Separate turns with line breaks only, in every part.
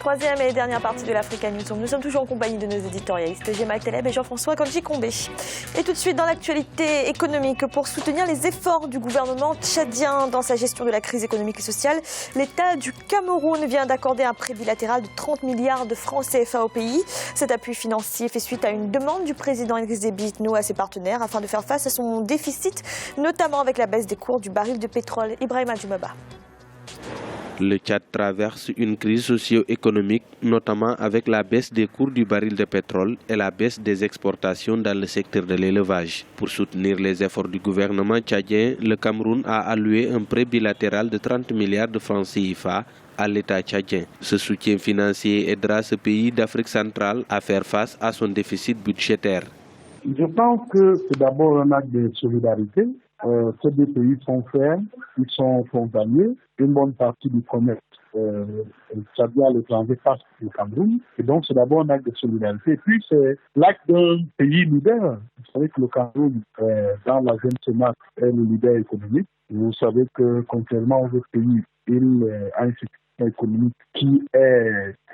Troisième et dernière partie de l'Africa News. Nous sommes toujours en compagnie de nos éditorialistes Gemma Teleb et Jean-François Kandji-Kombé. Et tout de suite dans l'actualité économique, pour soutenir les efforts du gouvernement tchadien dans sa gestion de la crise économique et sociale, l'État du Cameroun vient d'accorder un prêt bilatéral de 30 milliards de francs CFA au pays. Cet appui financier fait suite à une demande du président Idriss Déby Itno à ses partenaires afin de faire face à son déficit, notamment avec la baisse des cours du baril de pétrole. Ibrahima Djoumaba.
Le Tchad traverse une crise socio-économique, notamment avec la baisse des cours du baril de pétrole et la baisse des exportations dans le secteur de l'élevage. Pour soutenir les efforts du gouvernement tchadien, le Cameroun a alloué un prêt bilatéral de 30 milliards de francs CFA à l'État tchadien. Ce soutien financier aidera ce pays d'Afrique centrale à faire face à son déficit budgétaire.
Je pense que c'est d'abord un acte de solidarité. Ces deux pays sont frères, ils sont frontaliers. Une bonne partie du commerce tchadien à l'étranger passe au Cameroun. Et donc, c'est d'abord un acte de solidarité. Et puis, c'est l'acte d'un pays leader. Vous savez que le Cameroun, dans la zone CEMAC, est le leader économique. Vous savez que, contrairement aux autres pays, il a une situation économique qui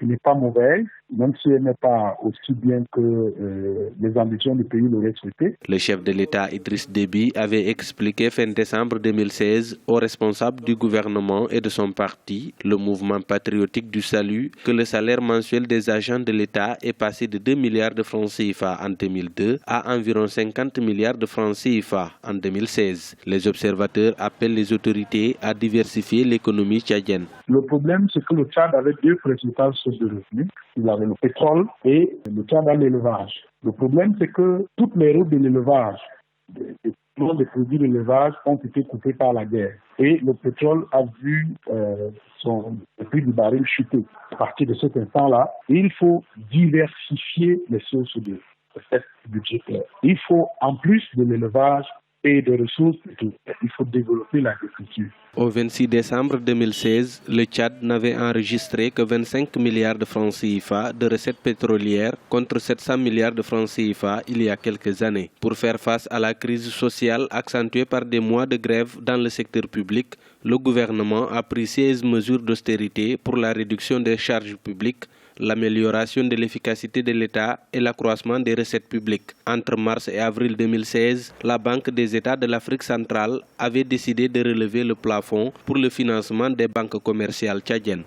n'est pas mauvaise, même si elle n'est pas aussi bien que les ambitions du pays l'auraient souhaité.
Le chef de l'État Idriss Déby avait expliqué fin décembre 2016 aux responsables du gouvernement et de son parti, le mouvement patriotique du salut, que le salaire mensuel des agents de l'État est passé de 2 milliards de francs CFA en 2002 à environ 50 milliards de francs CFA en 2016. Les observateurs appellent les autorités à diversifier l'économie tchadienne.
Le problème, c'est que le Tchad avait deux principales sources de revenus. Il avait le pétrole et le Tchad a l'élevage. Le problème, c'est que toutes les routes de l'élevage, des produits d'élevage ont été coupés par la guerre. Et le pétrole a vu le prix du baril chuter. À partir de cet instant-là, il faut diversifier les sources de recettes budgétaires. Il faut, en plus de l'élevage et des ressources, il faut développer l'agriculture.
Au 26 décembre 2016, le Tchad n'avait enregistré que 25 milliards de francs CFA de recettes pétrolières contre 700 milliards de francs CFA il y a quelques années. Pour faire face à la crise sociale accentuée par des mois de grève dans le secteur public, le gouvernement a pris 16 mesures d'austérité pour la réduction des charges publiques, l'amélioration de l'efficacité de l'État et l'accroissement des recettes publiques. Entre mars et avril 2016, la Banque des États de l'Afrique centrale avait décidé de relever le plafond pour le financement des banques commerciales tchadiennes.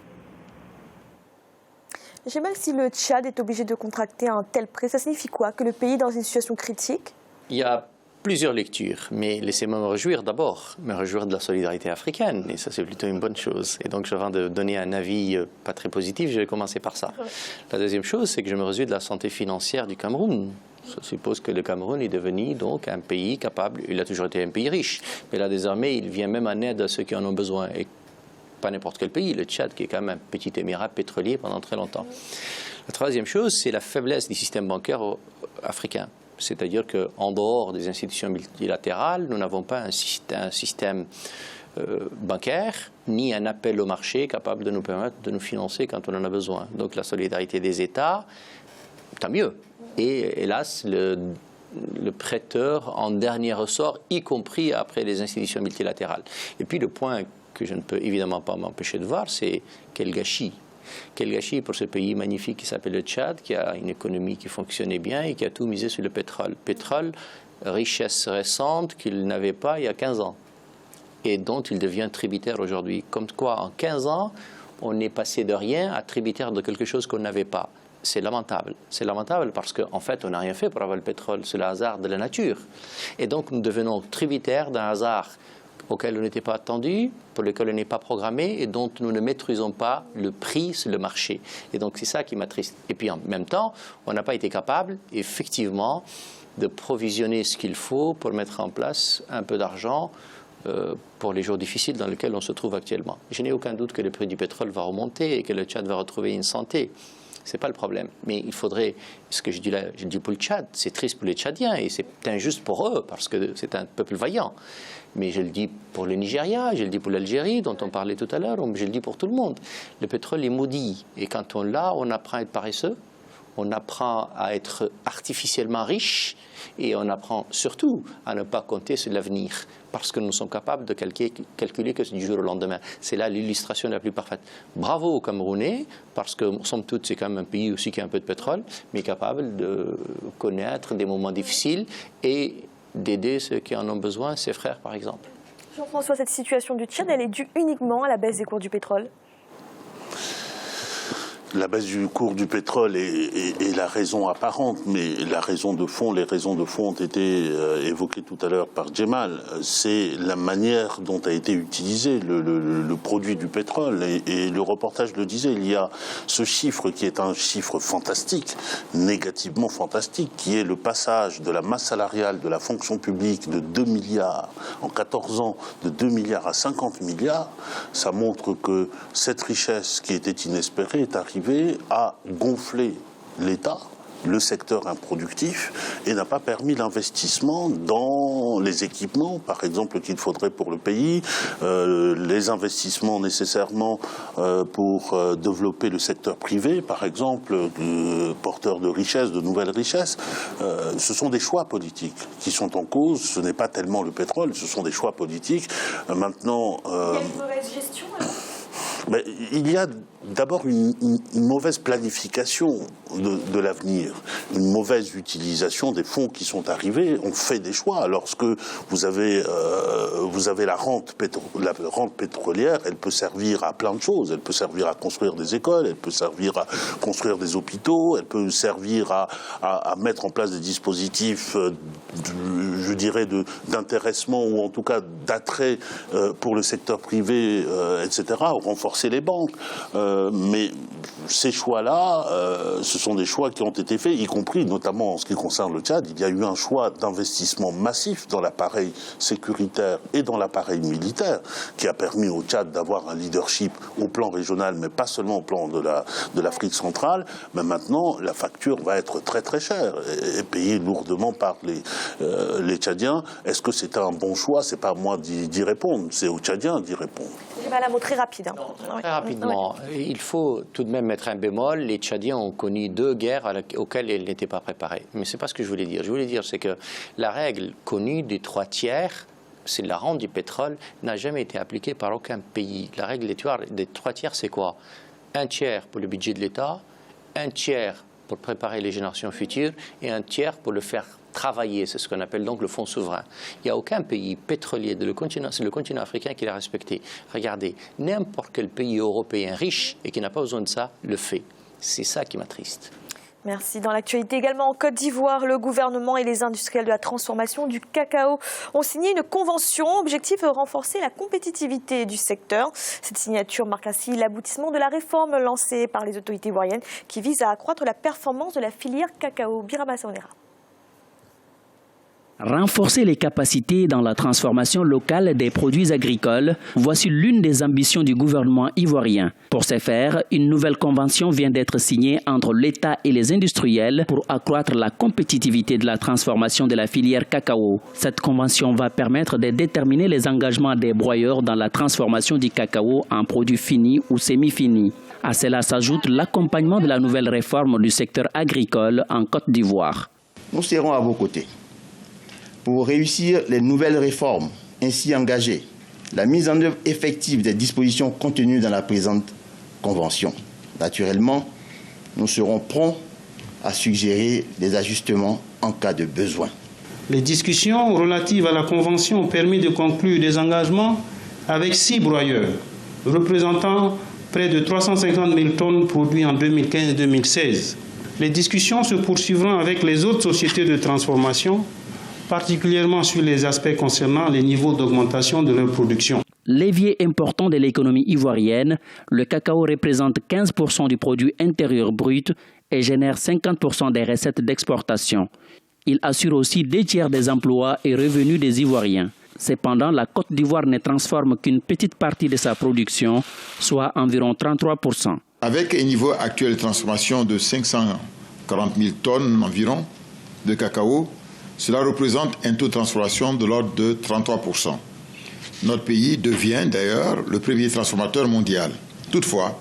Gemma, si le Tchad est obligé de contracter un tel prêt, ça signifie quoi? Que le pays est dans une situation critique?
Il y a plusieurs lectures, mais laissez-moi me réjouir d'abord, me réjouir de la solidarité africaine, et ça c'est plutôt une bonne chose. Et donc avant de donner un avis pas très positif, je vais commencer par ça. La deuxième chose, c'est que je me réjouis de la santé financière du Cameroun. Ça suppose que le Cameroun est devenu donc un pays capable, il a toujours été un pays riche, mais là désormais il vient même en aide à ceux qui en ont besoin, et pas n'importe quel pays, le Tchad qui est quand même un petit émirat pétrolier pendant très longtemps. La troisième chose, c'est la faiblesse du système bancaire africain. C'est-à-dire qu'en dehors des institutions multilatérales, nous n'avons pas un système bancaire, ni un appel au marché capable de nous permettre de nous financer quand on en a besoin. Donc la solidarité des États, tant mieux. Et hélas, le prêteur en dernier ressort, y compris après les institutions multilatérales. Et puis le point que je ne peux évidemment pas m'empêcher de voir, c'est quel gâchis. Quel gâchis pour ce pays magnifique qui s'appelle le Tchad, qui a une économie qui fonctionnait bien et qui a tout misé sur le pétrole. Pétrole, richesse récente qu'il n'avait pas il y a 15 ans et dont il devient tributaire aujourd'hui. Comme quoi, en 15 ans, on est passé de rien à tributaire de quelque chose qu'on n'avait pas. C'est lamentable. C'est lamentable parce qu'en fait, on n'a rien fait pour avoir le pétrole. C'est le hasard de la nature. Et donc, nous devenons tributaires d'un hasard auquel on n'était pas attendu, pour lequel on n'est pas programmé et dont nous ne maîtrisons pas le prix sur le marché. Et donc c'est ça qui m'attriste. Et puis en même temps, on n'a pas été capable, effectivement, de provisionner ce qu'il faut pour mettre en place un peu d'argent pour les jours difficiles dans lesquels on se trouve actuellement. Je n'ai aucun doute que le prix du pétrole va remonter et que le Tchad va retrouver une santé. Ce n'est pas le problème. Mais il faudrait, ce que je dis là, je le dis pour le Tchad, c'est triste pour les Tchadiens et c'est injuste pour eux parce que c'est un peuple vaillant. Mais je le dis pour le Nigeria, je le dis pour l'Algérie, dont on parlait tout à l'heure, je le dis pour tout le monde. Le pétrole est maudit. Et quand on l'a, on apprend à être paresseux, on apprend à être artificiellement riche et on apprend surtout à ne pas compter sur l'avenir parce que nous sommes capables de calculer que c'est du jour au lendemain. C'est là l'illustration la plus parfaite. Bravo aux Camerounais, parce que, somme toute, c'est quand même un pays aussi qui a un peu de pétrole, mais capable de connaître des moments difficiles et d'aider ceux qui en ont besoin, ses frères par exemple.
Jean-François, cette situation du Tchad, elle est due uniquement à la baisse des cours du pétrole?
La baisse du cours du pétrole est la raison apparente, mais la raison de fond, les raisons de fond ont été évoquées tout à l'heure par Djemal. C'est la manière dont a été utilisé le produit du pétrole. Et le reportage le disait, il y a ce chiffre qui est un chiffre fantastique, négativement fantastique, qui est le passage de la masse salariale de la fonction publique de 2 milliards en 14 ans, de 2 milliards à 50 milliards. Ça montre que cette richesse qui était inespérée est arrivée à gonfler l'État, le secteur improductif, et n'a pas permis l'investissement dans les équipements, par exemple, qu'il faudrait pour le pays, les investissements nécessairement pour développer le secteur privé, par exemple, porteur de richesses, de nouvelles richesses. Ce sont des choix politiques qui sont en cause. Ce n'est pas tellement le pétrole, ce sont des choix politiques. Maintenant,
il y a une mauvaise gestion alors ?
Mais il y a d'abord une mauvaise planification de l'avenir, une mauvaise utilisation des fonds qui sont arrivés. On fait des choix. Lorsque vous avez la rente pétrolière, elle peut servir à plein de choses. Elle peut servir à construire des écoles, elle peut servir à construire des hôpitaux, elle peut servir à mettre en place des dispositifs, je dirais, d'intéressement ou en tout cas d'attrait pour le secteur privé, etc., renforcer les banques. Mais ces choix-là, ce sont des choix qui ont été faits, y compris notamment en ce qui concerne le Tchad. Il y a eu un choix d'investissement massif dans l'appareil sécuritaire et dans l'appareil militaire qui a permis au Tchad d'avoir un leadership au plan régional, mais pas seulement au plan de l'Afrique centrale. Mais maintenant, la facture va être très très chère et payée lourdement par les Tchadiens. Est-ce que c'est un bon choix? C'est pas à moi d'y répondre, c'est aux Tchadiens d'y répondre.
J'ai mal à mot très rapide. Hein.
Non, très rapidement. Oui. Il faut tout de même mettre un bémol. Les Tchadiens ont connu 2 guerres auxquelles ils n'étaient pas préparés. Mais ce n'est pas ce que je voulais dire. Je voulais dire c'est que la règle connue des 3 tiers, c'est la rente du pétrole, n'a jamais été appliquée par aucun pays. La règle des 3 tiers, c'est quoi? 1 tiers pour le budget de l'État, 1 tiers pour préparer les générations futures et 1 tiers pour le faire travailler. C'est ce qu'on appelle donc le fonds souverain. Il n'y a aucun pays pétrolier de le continent, c'est le continent africain qui l'a respecté. Regardez, n'importe quel pays européen riche et qui n'a pas besoin de ça, le fait. C'est ça qui m'attriste.
Merci. Dans l'actualité également en Côte d'Ivoire, le gouvernement et les industriels de la transformation du cacao ont signé une convention. Objectif renforcer la compétitivité du secteur. Cette signature marque ainsi l'aboutissement de la réforme lancée par les autorités ivoiriennes qui vise à accroître la performance de la filière cacao. Birama Saonera.
Renforcer les capacités dans la transformation locale des produits agricoles, voici l'une des ambitions du gouvernement ivoirien. Pour ce faire, une nouvelle convention vient d'être signée entre l'État et les industriels pour accroître la compétitivité de la transformation de la filière cacao. Cette convention va permettre de déterminer les engagements des broyeurs dans la transformation du cacao en produits finis ou semi-finis. À cela s'ajoute l'accompagnement de la nouvelle réforme du secteur agricole en Côte d'Ivoire.
Nous serons à vos côtés pour réussir les nouvelles réformes ainsi engagées, la mise en œuvre effective des dispositions contenues dans la présente convention. Naturellement, nous serons prompts à suggérer des ajustements en cas de besoin.
Les discussions relatives à la convention ont permis de conclure des engagements avec 6 broyeurs, représentant près de 350 000 tonnes produites en 2015 et 2016. Les discussions se poursuivront avec les autres sociétés de transformation, particulièrement sur les aspects concernant les niveaux d'augmentation de leur production.
Levier important de l'économie ivoirienne, le cacao représente 15% du produit intérieur brut et génère 50% des recettes d'exportation. Il assure aussi 2 tiers des emplois et revenus des Ivoiriens. Cependant, la Côte d'Ivoire ne transforme qu'une petite partie de sa production, soit environ 33%.
Avec un niveau actuel de transformation de 540 000 tonnes environ de cacao, cela représente un taux de transformation de l'ordre de 33%. Notre pays devient d'ailleurs le premier transformateur mondial. Toutefois,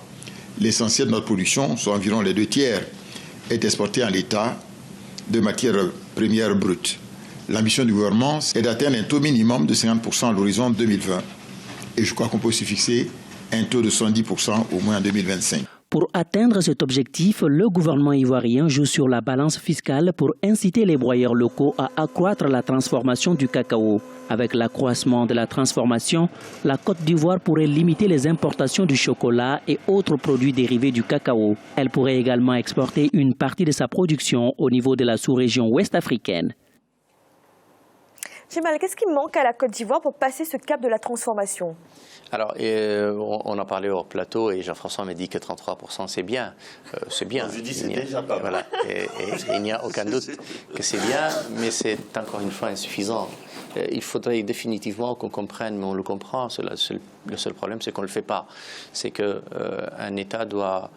l'essentiel de notre production, soit environ les 2 tiers, est exporté en l'état de matières premières brutes. L'ambition du gouvernement est d'atteindre un taux minimum de 50% à l'horizon 2020. Et je crois qu'on peut aussi fixer un taux de 70% au moins en 2025.
Pour atteindre cet objectif, le gouvernement ivoirien joue sur la balance fiscale pour inciter les broyeurs locaux à accroître la transformation du cacao. Avec l'accroissement de la transformation, la Côte d'Ivoire pourrait limiter les importations du chocolat et autres produits dérivés du cacao. Elle pourrait également exporter une partie de sa production au niveau de la sous-région ouest africaine.
Jemal, qu'est-ce qui manque à la Côte d'Ivoire pour passer ce cap de la transformation?
Alors, on a parlé hors plateau et Jean-François m'a dit que 33% c'est bien. C'est bien.
Je dis c'est déjà pas mal.
Voilà. Et il n'y a aucun doute que c'est bien, mais c'est encore une fois insuffisant. Il faudrait définitivement qu'on comprenne, mais on le comprend. Le seul problème, c'est qu'on ne le fait pas. C'est qu'un État doit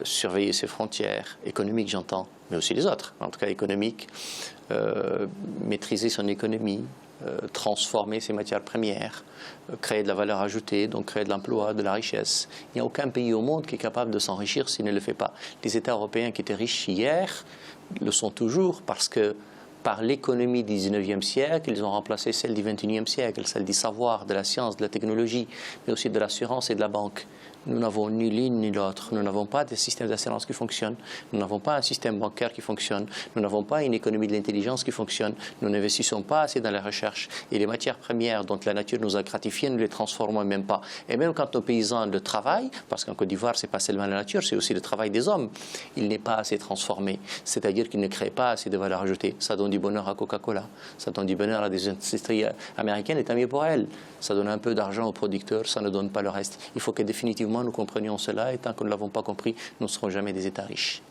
surveiller ses frontières, économiques j'entends, mais aussi les autres, en tout cas économiques, maîtriser son économie, transformer ses matières premières, créer de la valeur ajoutée, donc créer de l'emploi, de la richesse. Il n'y a aucun pays au monde qui est capable de s'enrichir s'il ne le fait pas. Les États européens qui étaient riches hier le sont toujours parce que par l'économie du 19e siècle, ils ont remplacé celle du 21e siècle, celle du savoir, de la science, de la technologie, mais aussi de l'assurance et de la banque. Nous n'avons ni l'une ni l'autre. Nous n'avons pas de système d'assurance qui fonctionne. Nous n'avons pas un système bancaire qui fonctionne. Nous n'avons pas une économie de l'intelligence qui fonctionne. Nous n'investissons pas assez dans la recherche. Et les matières premières dont la nature nous a gratifiées, nous ne les transformons même pas. Et même quand nos paysans le travaillent, parce qu'en Côte d'Ivoire, ce n'est pas seulement la nature, c'est aussi le travail des hommes, il n'est pas assez transformé. C'est-à-dire qu'il ne crée pas assez de valeur ajoutée. Ça donne du bonheur à Coca-Cola. Ça donne du bonheur à des industries américaines et tant mieux pour elles. Ça donne un peu d'argent aux producteurs, ça ne donne pas le reste. Il faut que définitivement nous comprenions cela et tant que nous ne l'avons pas compris, nous ne serons jamais des États riches.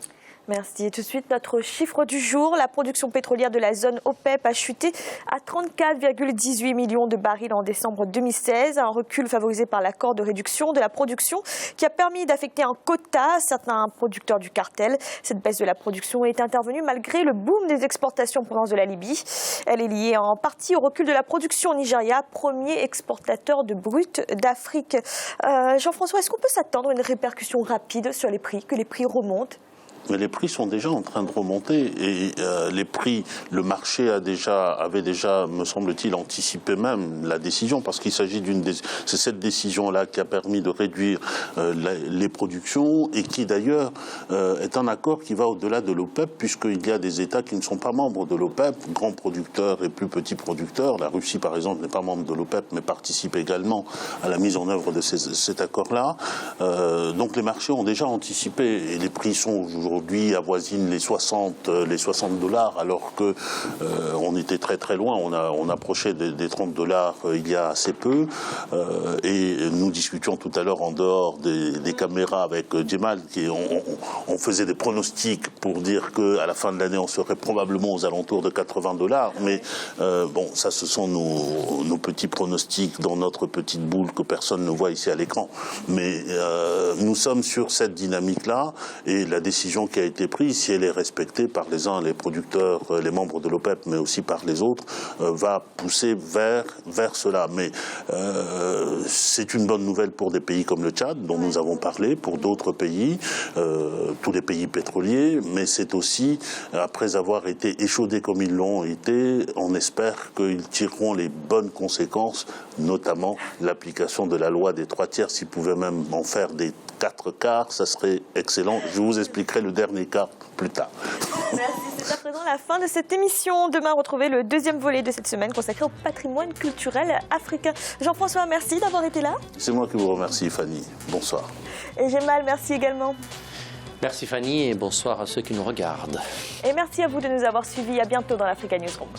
Merci. Et tout de suite, notre chiffre du jour. La production pétrolière de la zone OPEP a chuté à 34,18 millions de barils en décembre 2016. Un recul favorisé par l'accord de réduction de la production qui a permis d'affecter un quota à certains producteurs du cartel. Cette baisse de la production est intervenue malgré le boom des exportations en provenance de la Libye. Elle est liée en partie au recul de la production au Nigeria, premier exportateur de brut d'Afrique. Jean-François, est-ce qu'on peut s'attendre à une répercussion rapide sur les prix, que les prix remontent ?
Mais les prix sont déjà en train de remonter et les prix, le marché avait déjà, me semble-t-il, anticipé même la décision parce qu'il s'agit c'est cette décision-là qui a permis de réduire les productions et qui d'ailleurs est un accord qui va au-delà de l'OPEP puisqu'il y a des États qui ne sont pas membres de l'OPEP, grands producteurs et plus petits producteurs. La Russie, par exemple, n'est pas membre de l'OPEP mais participe également à la mise en œuvre de cet accord-là. Donc les marchés ont déjà anticipé et les prix sont aujourd'hui avoisine les 60 $ alors que on était très très loin, on approchait des 30 $ il y a assez peu et nous discutions tout à l'heure en dehors des caméras avec Jemal on faisait des pronostics pour dire qu'à la fin de l'année on serait probablement aux alentours de 80 $, mais bon ça ce sont nos petits pronostics dans notre petite boule que personne ne voit ici à l'écran, mais nous sommes sur cette dynamique-là et la décision qui a été prise, si elle est respectée par les uns, les producteurs, les membres de l'OPEP, mais aussi par les autres, va pousser vers cela. Mais c'est une bonne nouvelle pour des pays comme le Tchad, dont nous avons parlé, pour d'autres pays, tous les pays pétroliers, mais c'est aussi, après avoir été échaudés comme ils l'ont été, on espère qu'ils tireront les bonnes conséquences, notamment l'application de la loi des 3/4, s'ils pouvaient même en faire des 4/4, ça serait excellent. Je vous expliquerai le dernier quart plus tard.
Merci, c'est à présent la fin de cette émission. Demain, retrouvez le deuxième volet de cette semaine consacré au patrimoine culturel africain. Jean-François, merci d'avoir été là.
C'est moi qui vous remercie, Fanny. Bonsoir.
Et Jemal, merci également.
Merci Fanny et bonsoir à ceux qui nous regardent.
Et merci à vous de nous avoir suivis. À bientôt dans l'Africa Newsroom.